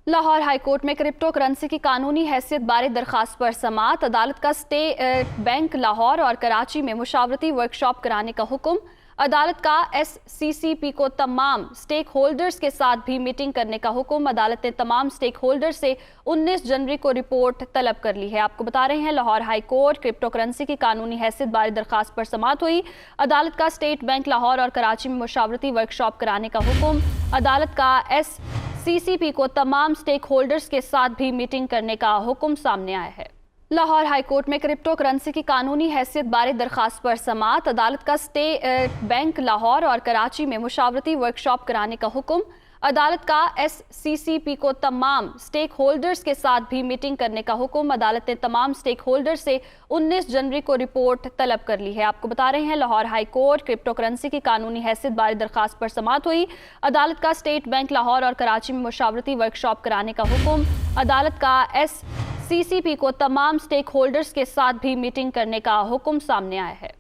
Lahore high court में crypto currency की कानूनी हैसियत बारे दरखास्त पर समाअत। अदालत का स्टेट बैंक लाहौर और कराची में मुशावरती वर्कशॉप कराने का हुक्म। अदालत का SCCP को तमाम स्टेक होल्डर्स के साथ भी मीटिंग करने का हुक्म। अदालत ने तमाम स्टेक होल्डर्स से 19 जनवरी को रिपोर्ट तलब कर ली है। आपको बता रहे हैं, Lahore high court crypto currency की कानूनी हैसियत बारे दरखास्त पर समाअत हुई। अदालत का स्टेट बैंक लाहौर और कराची में मुशावरती वर्कशॉप कराने का हुक्म। अदालत का SCCP को तमाम स्टेक होल्डर्स के साथ भी मीटिंग करने का हुक्म सामने आया है। लाहौर हाईकोर्ट में क्रिप्टो करेंसी की कानूनी हैसियत बारे दरखास्त पर समाअत। अदालत का स्टेट बैंक लाहौर और कराची में मुशावरती वर्कशॉप कराने का हुक्म। अदालत का SCCP को तमाम स्टेक होल्डर्स के साथ भी मीटिंग करने का हुक्म। अदालत ने तमाम स्टेक होल्डर्स से 19 जनवरी को रिपोर्ट तलब कर ली है। आपको बता रहे हैं, Lahore high court crypto currency की कानूनी हैसियत बारे दरखास्त पर समाअत हुई। अदालत का स्टेट बैंक लाहौर और कराची में मुशावरती वर्कशॉप कराने का हुक्म। अदालत का SCCP को तमाम स्टेक होल्डर्स के साथ भी मीटिंग करने का हुक्म सामने आया है।